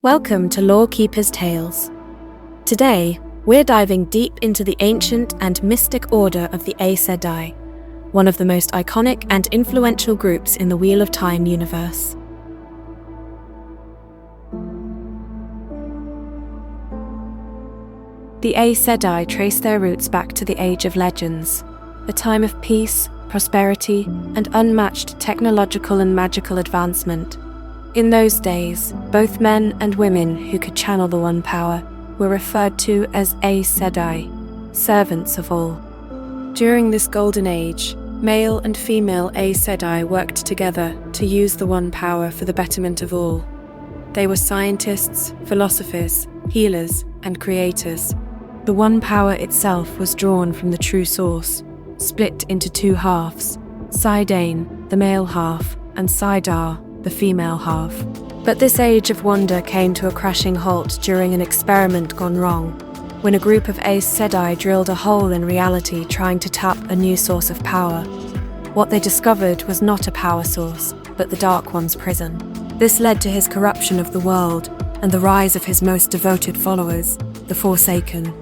Welcome to Lawkeeper's Tales. Today, we're diving deep into the ancient and mystic order of the Aes Sedai, one of the most iconic and influential groups in the Wheel of Time universe. The Aes Sedai trace their roots back to the Age of Legends, a time of peace, prosperity, and unmatched technological and magical advancement. In those days, both men and women who could channel the One Power were referred to as Aes Sedai, servants of all. During this golden age, male and female Aes Sedai worked together to use the One Power for the betterment of all. They were scientists, philosophers, healers, and creators. The One Power itself was drawn from the true source, split into two halves, Sidane, the male half, and Sidar, the female half. But this age of wonder came to a crashing halt during an experiment gone wrong, when a group of Aes Sedai drilled a hole in reality trying to tap a new source of power. What they discovered was not a power source, but the Dark One's prison. This led to his corruption of the world and the rise of his most devoted followers, the Forsaken,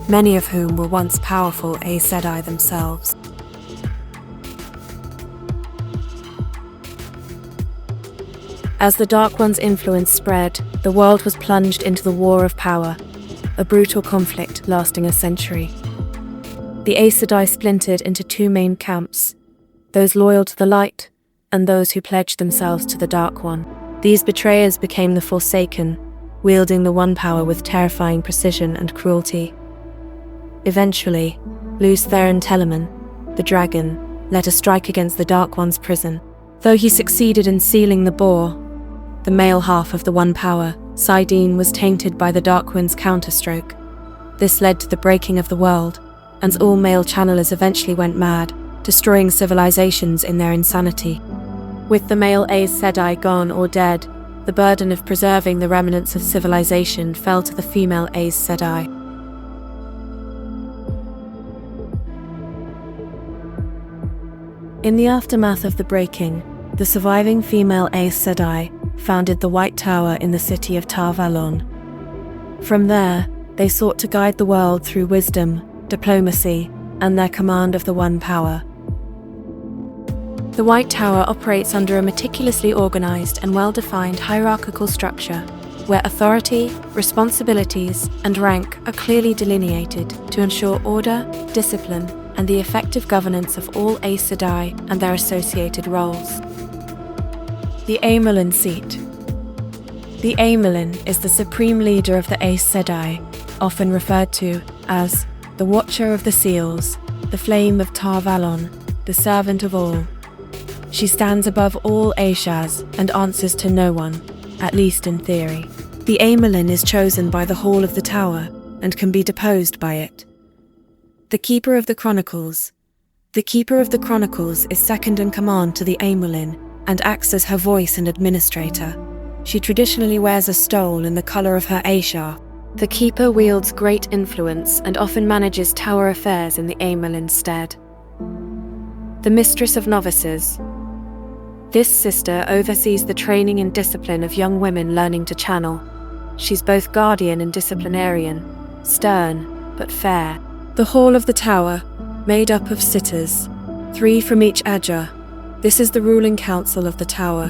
many of whom were once powerful Aes Sedai themselves. As the Dark One's influence spread, the world was plunged into the War of Power, a brutal conflict lasting a century. The Aes Sedai splintered into two main camps, those loyal to the light and those who pledged themselves to the Dark One. These betrayers became the Forsaken, wielding the One Power with terrifying precision and cruelty. Eventually, Lews Therin Telemann, the dragon, led a strike against the Dark One's prison. Though he succeeded in sealing the bore, the male half of the One Power, Sidene, was tainted by the Dark One's counterstroke. This led to the breaking of the world, and all male channelers eventually went mad, destroying civilizations in their insanity. With the male Aes Sedai gone or dead, the burden of preserving the remnants of civilization fell to the female Aes Sedai. In the aftermath of the breaking, the surviving female Aes Sedai founded the White Tower in the city of Tar Valon. From there, they sought to guide the world through wisdom, diplomacy, and their command of the One Power. The White Tower operates under a meticulously organized and well-defined hierarchical structure, where authority, responsibilities, and rank are clearly delineated to ensure order, discipline, and the effective governance of all Aes Sedai and their associated roles. The Amyrlin Seat. The Amyrlin is the supreme leader of the Aes Sedai, often referred to as the Watcher of the Seals, the Flame of Tar Valon, the Servant of All. She stands above all Ajahs and answers to no one, at least in theory. The Amyrlin is chosen by the Hall of the Tower and can be deposed by it. The Keeper of the Chronicles. The Keeper of the Chronicles is second in command to the Amyrlin and acts as her voice and administrator. She traditionally wears a stole in the colour of her Ajah. The Keeper wields great influence and often manages tower affairs in the Amyrlin's stead. The Mistress of Novices. This sister oversees the training and discipline of young women learning to channel. She's both guardian and disciplinarian, stern but fair. The Hall of the Tower, made up of sitters, 3 from each Ajah. This is the ruling council of the Tower.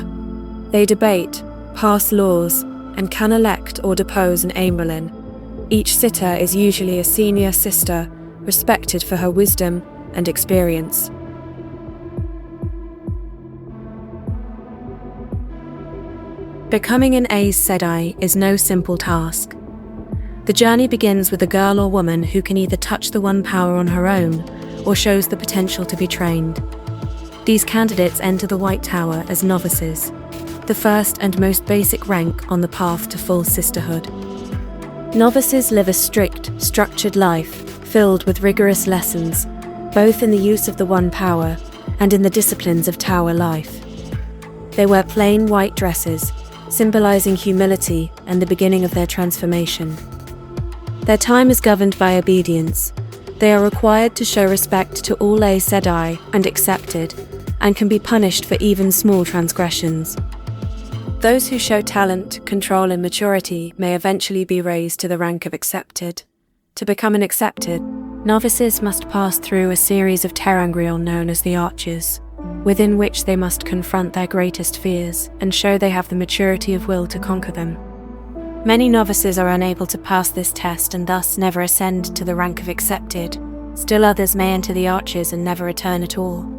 They debate, pass laws, and can elect or depose an Amyrlin. Each sitter is usually a senior sister, respected for her wisdom and experience. Becoming an Aes Sedai is no simple task. The journey begins with a girl or woman who can either touch the One Power on her own or shows the potential to be trained. These candidates enter the White Tower as novices, the first and most basic rank on the path to full sisterhood. Novices live a strict, structured life filled with rigorous lessons, both in the use of the One Power and in the disciplines of Tower life. They wear plain white dresses, symbolizing humility and the beginning of their transformation. Their time is governed by obedience. They are required to show respect to all Aes Sedai and accepted, and can be punished for even small transgressions. Those who show talent, control, and maturity may eventually be raised to the rank of accepted. To become an accepted, novices must pass through a series of terangrial known as the Arches, within which they must confront their greatest fears and show they have the maturity of will to conquer them. Many novices are unable to pass this test and thus never ascend to the rank of accepted. Still others may enter the Arches and never return at all.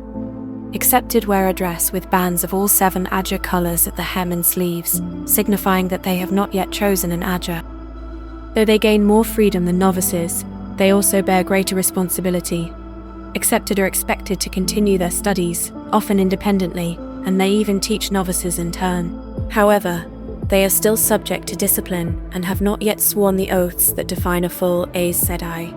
Accepted wear a dress with bands of all 7 Ajah colours at the hem and sleeves, signifying that they have not yet chosen an Ajah. Though they gain more freedom than novices, they also bear greater responsibility. Accepted are expected to continue their studies, often independently, and they even teach novices in turn. However, they are still subject to discipline and have not yet sworn the oaths that define a full Aes Sedai.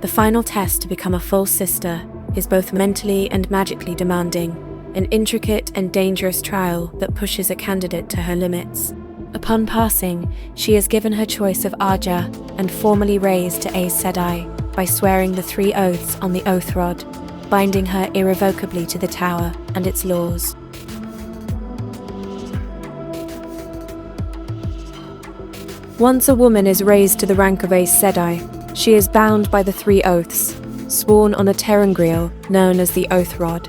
The final test to become a full sister is both mentally and magically demanding, an intricate and dangerous trial that pushes a candidate to her limits. Upon passing, she is given her choice of Ajah and formally raised to Aes Sedai by swearing the 3 oaths on the oath rod, binding her irrevocably to the tower and its laws. Once a woman is raised to the rank of Aes Sedai, she is bound by the 3 oaths, sworn on a terangrial known as the oath rod.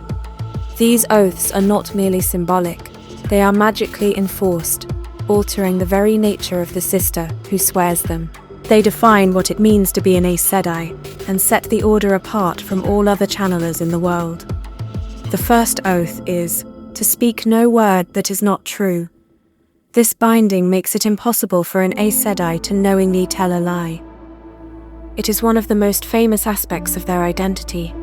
These oaths are not merely symbolic, they are magically enforced, altering the very nature of the sister who swears them. They define what it means to be an Aes Sedai and set the order apart from all other channelers in the world. The first oath is to speak no word that is not true. This binding makes it impossible for an Aes Sedai to knowingly tell a lie. It is one of the most famous aspects of their identity,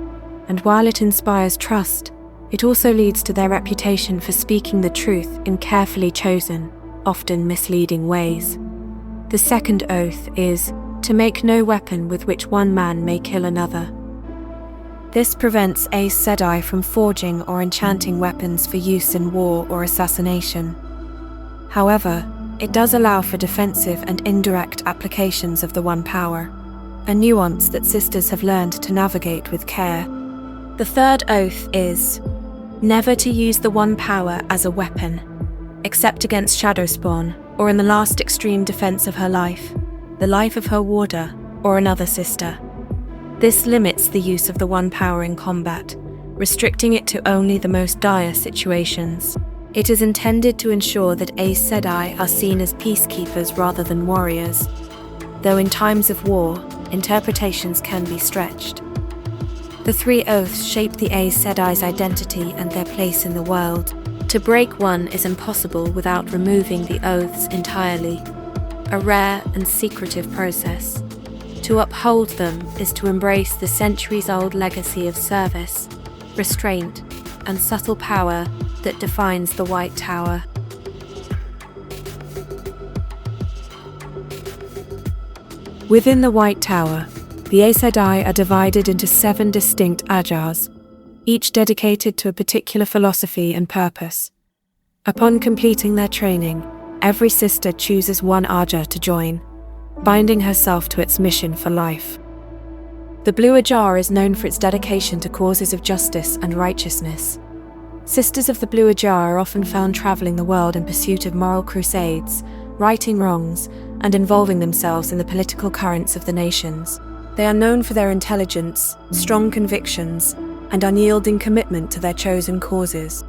and while it inspires trust, it also leads to their reputation for speaking the truth in carefully chosen, often misleading ways. The second oath is to make no weapon with which one man may kill another. This prevents Aes Sedai from forging or enchanting weapons for use in war or assassination. However, it does allow for defensive and indirect applications of the One Power, a nuance that sisters have learned to navigate with care. The third oath is never to use the One Power as a weapon, except against Shadowspawn, or in the last extreme defense of her life, the life of her warder, or another sister. This limits the use of the One Power in combat, restricting it to only the most dire situations. It is intended to ensure that Aes Sedai are seen as peacekeepers rather than warriors, though in times of war, interpretations can be stretched. The 3 oaths shape the Aes Sedai's identity and their place in the world. To break one is impossible without removing the oaths entirely, a rare and secretive process. To uphold them is to embrace the centuries-old legacy of service, restraint, and subtle power that defines the White Tower. Within the White Tower, the Aes Sedai are divided into 7 distinct Ajahs, each dedicated to a particular philosophy and purpose. Upon completing their training, every sister chooses one Ajah to join, binding herself to its mission for life. The Blue Ajah is known for its dedication to causes of justice and righteousness. Sisters of the Blue Ajah are often found traveling the world in pursuit of moral crusades, righting wrongs, and involving themselves in the political currents of the nations. They are known for their intelligence, strong convictions, and unyielding commitment to their chosen causes.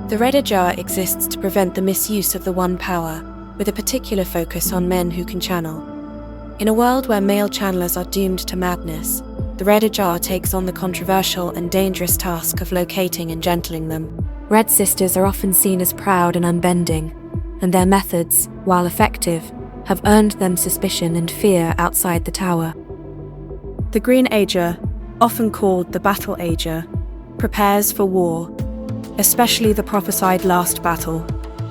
The Red Ajah exists to prevent the misuse of the One Power, with a particular focus on men who can channel. In a world where male channelers are doomed to madness, the Red Ajah takes on the controversial and dangerous task of locating and gentling them. Red sisters are often seen as proud and unbending, and their methods, while effective, have earned them suspicion and fear outside the tower. The Green Ajah, often called the Battle Ajah, prepares for war, especially the prophesied last battle.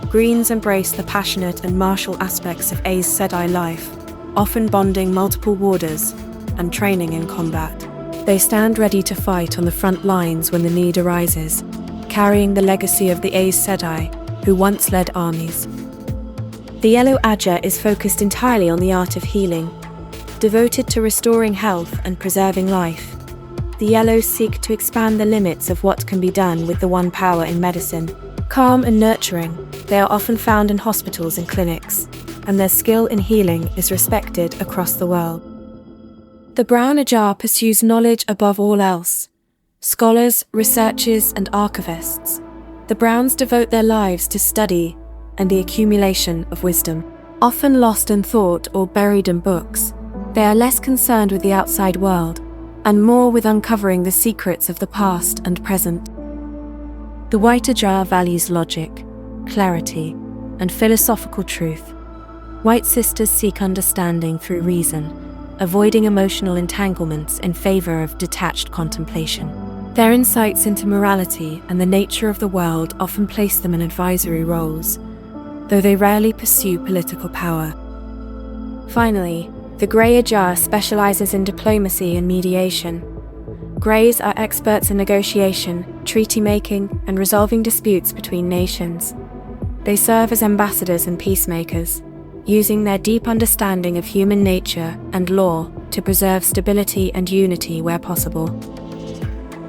Greens embrace the passionate and martial aspects of Aes Sedai life, often bonding multiple warders and training in combat. They stand ready to fight on the front lines when the need arises, carrying the legacy of the Aes Sedai, who once led armies. The Yellow Ajah is focused entirely on the art of healing. Devoted to restoring health and preserving life, the Yellows seek to expand the limits of what can be done with the One Power in medicine, Calm and nurturing, they are often found in hospitals and clinics, and their skill in healing is respected across the world. The brown Ajah pursues knowledge above all else. Scholars, researchers, and archivists, the browns devote their lives to study and the accumulation of wisdom. Often lost in thought or buried in books, they are less concerned with the outside world and more with uncovering the secrets of the past and present. The white Ajah values logic, clarity, and philosophical truth. White sisters seek understanding through reason, avoiding emotional entanglements in favor of detached contemplation. Their insights into morality and the nature of the world often place them in advisory roles, though they rarely pursue political power. Finally, the grey Ajah specializes in diplomacy and mediation. Greys are experts in negotiation, treaty-making, and resolving disputes between nations. They serve as ambassadors and peacemakers, using their deep understanding of human nature and law to preserve stability and unity where possible.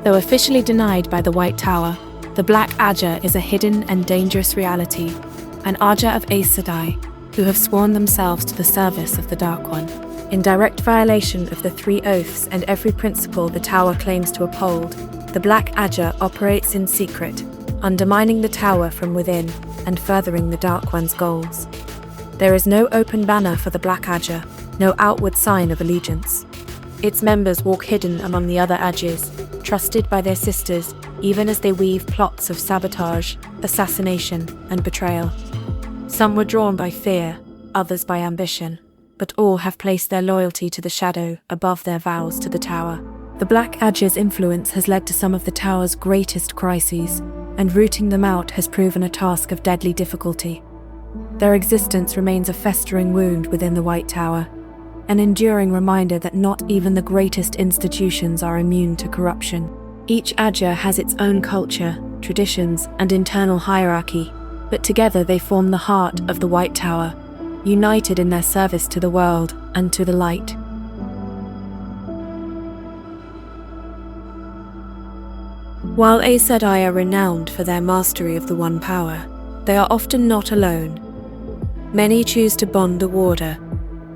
Though officially denied by the White Tower, the Black Ajah is a hidden and dangerous reality, an Ajah of Aes Sedai, who have sworn themselves to the service of the Dark One. In direct violation of the 3 oaths and every principle the Tower claims to uphold, the Black Ajah operates in secret, undermining the Tower from within and furthering the Dark One's goals. There is no open banner for the Black Ajah, no outward sign of allegiance. Its members walk hidden among the other Ajahs, trusted by their sisters even as they weave plots of sabotage, assassination, and betrayal. Some were drawn by fear, others by ambition, but all have placed their loyalty to the shadow above their vows to the Tower. The Black Ajah's influence has led to some of the Tower's greatest crises, and rooting them out has proven a task of deadly difficulty. Their existence remains a festering wound within the White Tower, an enduring reminder that not even the greatest institutions are immune to corruption. Each Ajah has its own culture, traditions, and internal hierarchy, but together they form the heart of the White Tower, united in their service to the world and to the light. While Aes Sedai are renowned for their mastery of the One Power, they are often not alone. Many choose to bond the Warder,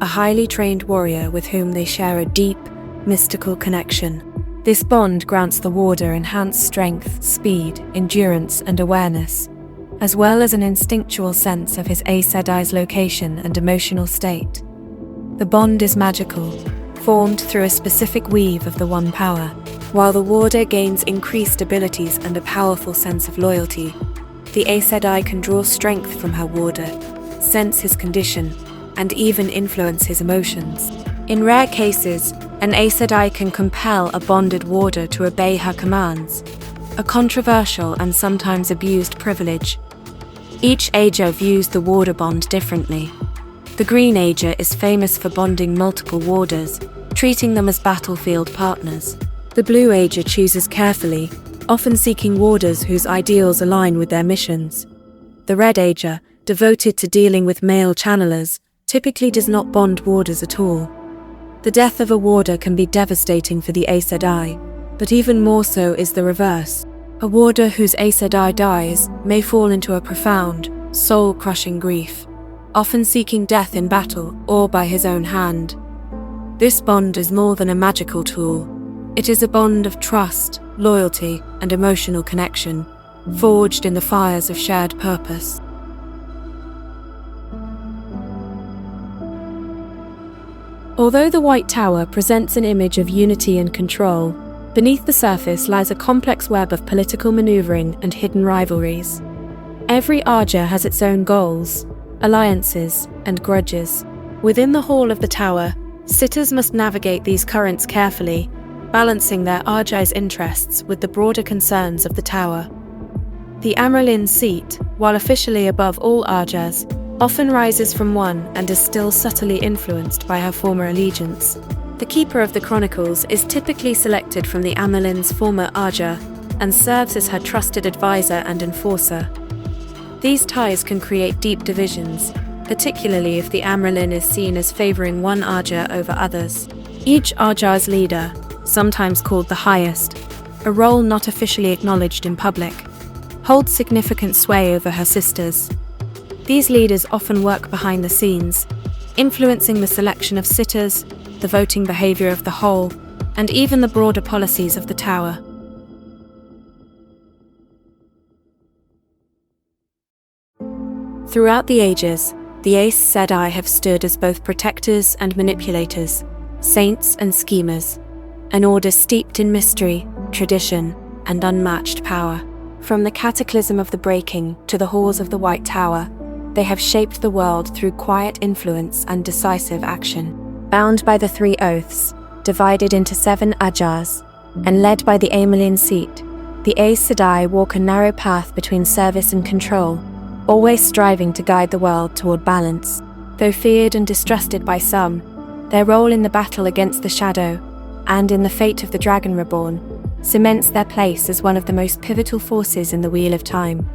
a highly trained warrior with whom they share a deep, mystical connection. This bond grants the Warder enhanced strength, speed, endurance, and awareness, as well as an instinctual sense of his Aes Sedai's location and emotional state. The bond is magical, formed through a specific weave of the One Power. While the Warder gains increased abilities and a powerful sense of loyalty, the Aes Sedai can draw strength from her Warder, sense his condition, and even influence his emotions. In rare cases, an Aes Sedai can compel a bonded Warder to obey her commands, a controversial and sometimes abused privilege. Each Ajah views the Warder bond differently. The Green Ajah is famous for bonding multiple Warders, treating them as battlefield partners. The Blue Ajah chooses carefully, often seeking Warders whose ideals align with their missions. The Red Ajah, devoted to dealing with male channelers, typically does not bond Warders at all. The death of a Warder can be devastating for the Aes Sedai, but even more so is the reverse. A Warder whose Aes Sedai dies may fall into a profound, soul-crushing grief, often seeking death in battle or by his own hand. This bond is more than a magical tool. It is a bond of trust, loyalty, and emotional connection, forged in the fires of shared purpose. Although the White Tower presents an image of unity and control, beneath the surface lies a complex web of political maneuvering and hidden rivalries. Every Ajah has its own goals, alliances, and grudges. Within the hall of the Tower, sitters must navigate these currents carefully, balancing their Ajah's interests with the broader concerns of the Tower. The Amyrlin Seat, while officially above all Ajahs, often rises from one and is still subtly influenced by her former allegiance. The Keeper of the Chronicles is typically selected from the Amyrlin's former Ajah and serves as her trusted advisor and enforcer. These ties can create deep divisions, particularly if the Amyrlin is seen as favoring one Ajah over others. Each Ajah's leader, sometimes called the Highest, a role not officially acknowledged in public, holds significant sway over her sisters. These leaders often work behind the scenes, influencing the selection of sitters, the voting behavior of the whole, and even the broader policies of the tower. Throughout the ages, the Aes Sedai have stood as both protectors and manipulators, saints and schemers, an order steeped in mystery, tradition, and unmatched power. From the cataclysm of the Breaking to the halls of the White Tower, they have shaped the world through quiet influence and decisive action. Bound by the 3 oaths, divided into 7 Ajahs, and led by the Amyrlin Seat, the Aes Sedai walk a narrow path between service and control, always striving to guide the world toward balance. Though feared and distrusted by some, their role in the battle against the Shadow, and in the fate of the Dragon Reborn, cements their place as one of the most pivotal forces in the Wheel of Time.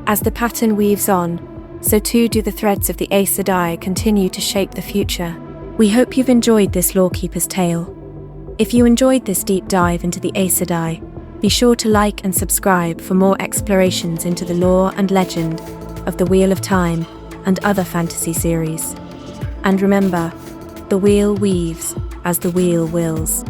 As the pattern weaves on, so too do the threads of the Aes Sedai continue to shape the future. We hope you've enjoyed this Lawkeeper's tale. If you enjoyed this deep dive into the Aes Sedai, be sure to like and subscribe for more explorations into the lore and legend of the Wheel of Time and other fantasy series. And remember, the wheel weaves as the wheel wills.